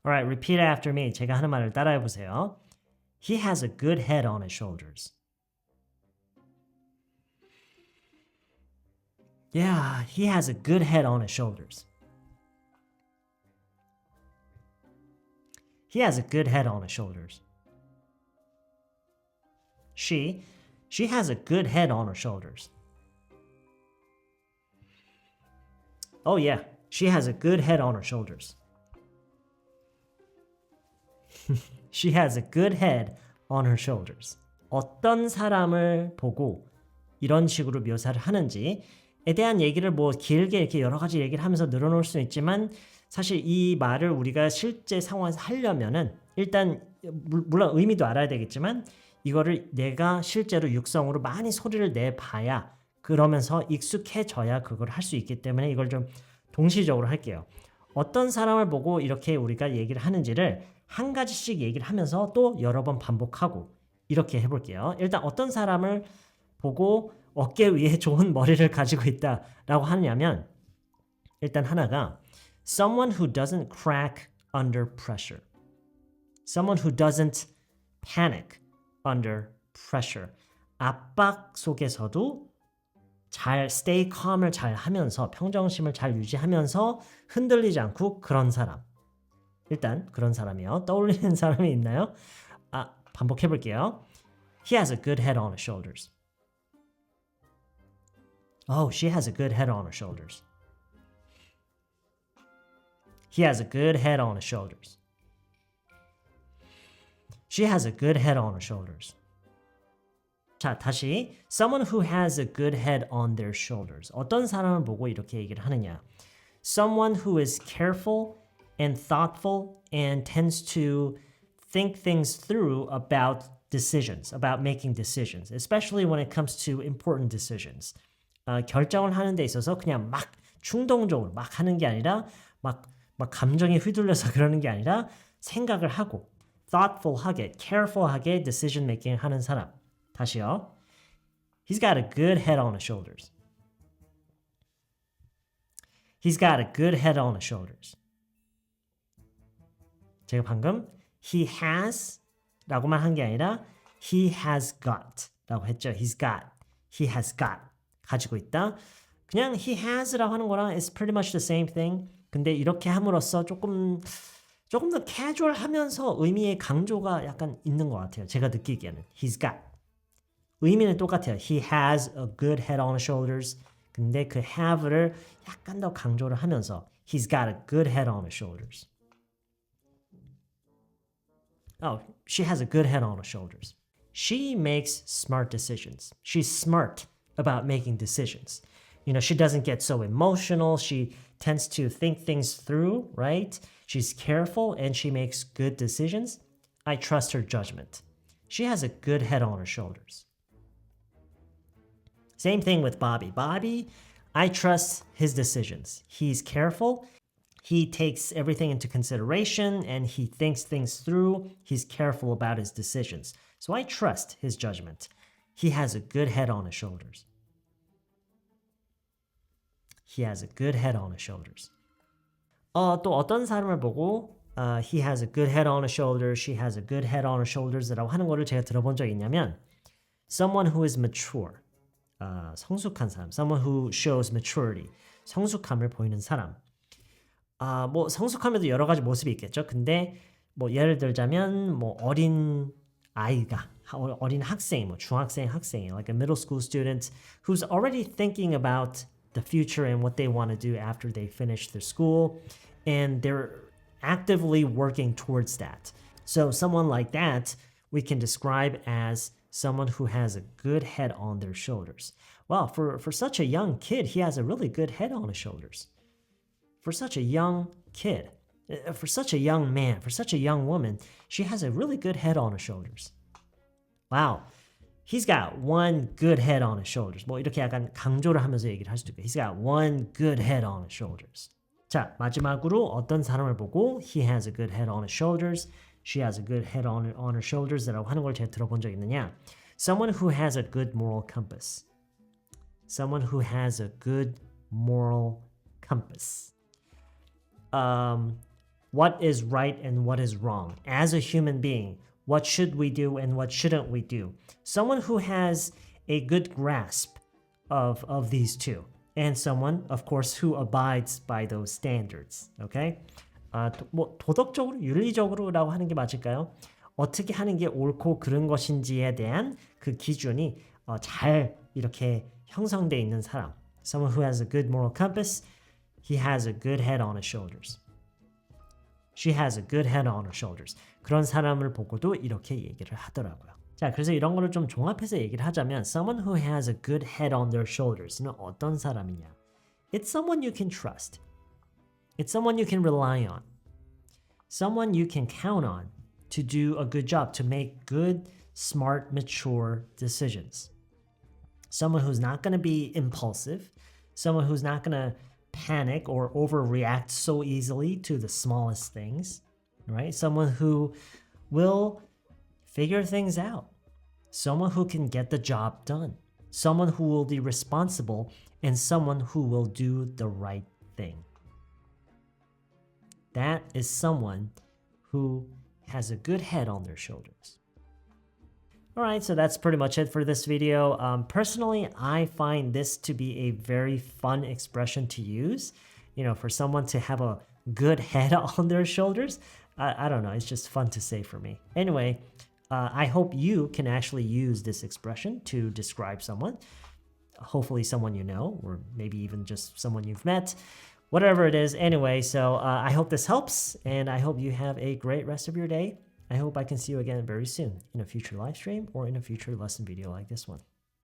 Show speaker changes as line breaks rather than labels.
Alright, repeat after me. 제가 하는 말을 따라해 보세요. He has a good head on his shoulders. Yeah, he has a good head on his shoulders. He has a good head on his shoulders. She has a good head on her shoulders. Oh yeah, she has a good head on her shoulders. She has a good head on her shoulders. 어떤 사람을 보고 이런 식으로 묘사를 하는지에 대한 얘기를 뭐 길게 이렇게 여러 가지 얘기를 하면서 늘어놓을 수는 있지만 사실 이 말을 우리가 실제 상황에서 하려면은 일단 물론 의미도 알아야 되겠지만 이거를 내가 실제로 육성으로 많이 소리를 내봐야 그러면서 익숙해져야 그걸 할 수 있기 때문에 이걸 좀 동시적으로 할게요. 어떤 사람을 보고 이렇게 우리가 얘기를 하는지를 한 가지씩 얘기를 하면서 또 여러 번 반복하고 이렇게 해볼게요. 일단 어떤 사람을 보고 어깨 위에 좋은 머리를 가지고 있다라고 하냐면 일단 하나가 someone who doesn't crack under pressure. Someone who doesn't panic under pressure. 압박 속에서도 잘 stay calm을 잘 하면서 평정심을 잘 유지하면서 흔들리지 않고 그런 사람. 일단 그런 사람이요. 떠올리는 사람이 있나요? 반복해 볼게요. He has a good head on his shoulders. Oh, she has a good head on her shoulders. He has a good head on his shoulders. She has a good head on her shoulders. 자, 다시 someone who has a good head on their shoulders. 어떤 사람을 보고 이렇게 얘기를 하느냐. Someone who is careful and thoughtful and tends to think things through about decisions, about making decisions, especially when it comes to important decisions. 결정을 하는 데 있어서 그냥 막 충동적으로 막 하는 게 아니라 막 감정에 휘둘려서 그러는 게 아니라 생각을 하고 thoughtful하게, careful하게 decision making 하는 사람. 다시요. He's got a good head on his shoulders. He's got a good head on his shoulders. 제가 방금 he has 라고만 한 게 아니라 he has got 라고 했죠. He's got, he has got 가지고 있다. 그냥 he has라고 하는 거랑 is pretty much the same thing. 근데 이렇게 함으로써 조금 더 캐주얼하면서 의미의 강조가 약간 있는 것 같아요. 제가 느끼기에는 he's got 의미는 똑같아요. He has a good head on his shoulders. 근데 그 have를 약간 더 강조를 하면서 he's got a good head on his shoulders. Oh, she has a good head on her shoulders. She makes smart decisions. She's smart about making decisions. You know, she doesn't get so emotional. She tends to think things through, right? She's careful and she makes good decisions. I trust her judgment. She has a good head on her shoulders. Same thing with Bobby. Bobby, I trust his decisions. He's careful. He takes everything into consideration and he thinks things through. He's careful about his decisions. So I trust his judgment. He has a good head on his shoulders. He has a good head on his shoulders. 또 어떤 사람을 보고 he has a good head on his shoulders, she has a good head on her shoulders 라고 하는 거를 제가 들어본 적이 있냐면 someone who is mature, 성숙한 사람, someone who shows maturity, 성숙함을 보이는 사람. 뭐 성숙함에도 여러 가지 모습이 있겠죠. 근데 뭐 예를 들자면 뭐 어린 아이가 어린 학생, 뭐 중학생, 학생이 like a middle school student who's already thinking about the future and what they want to do after they finish their school and they're actively working towards that. So someone like that we can describe as someone who has a good head on their shoulders. Well, for such a young kid, he has a really good head on his shoulders. For such a young kid, for such a young man, for such a young woman, she has a really good head on her shoulders. Wow, he's got one good head on his shoulders. 뭐 이렇게 약간 강조를 하면서 얘기를 할 수도 있고, he's got one good head on his shoulders. 자, 마지막으로 어떤 사람을 보고 he has a good head on his shoulders, she has a good head on her shoulders라고 하는 걸 제가 들어본 적 있느냐? Someone who has a good moral compass. Someone who has a good moral compass. what is right and what is wrong. As a human being, what should we do and what shouldn't we do? Someone who has a good grasp of these two. And someone, of course, who abides by those standards. Okay? 뭐 도덕적으로, 윤리적으로라고 하는 게 맞을까요? 어떻게 하는 게 옳고 그른 것인지에 대한 그 기준이 잘 이렇게 형성되어 있는 사람. Someone who has a good moral compass, he has a good head on his shoulders. She has a good head on her shoulders. 그런 사람을 보고도 이렇게 얘기를 하더라고요. 자, 그래서 이런 거를 좀 종합해서 얘기를 하자면 someone who has a good head on their shoulders는 어떤 사람이냐? It's someone you can trust. It's someone you can rely on. Someone you can count on to do a good job, to make good, smart, mature decisions. Someone who's not going to be impulsive. Someone who's not going to panic or overreact so easily to the smallest things, right? Someone who will figure things out. Someone who can get the job done. Someone who will be responsible and someone who will do the right thing. That is someone who has a good head on their shoulders. Alright, so that's pretty much it for this video. Personally, I find this to be a very fun expression to use. You know, for someone to have a good head on their shoulders. I don't know, it's just fun to say for me. Anyway, I hope you can actually use this expression to describe someone. Hopefully someone you know, or maybe even just someone you've met. Whatever it is, anyway, so I hope this helps, and I hope you have a great rest of your day. I hope I can see you again very soon in a future live stream or in a future lesson video like this one.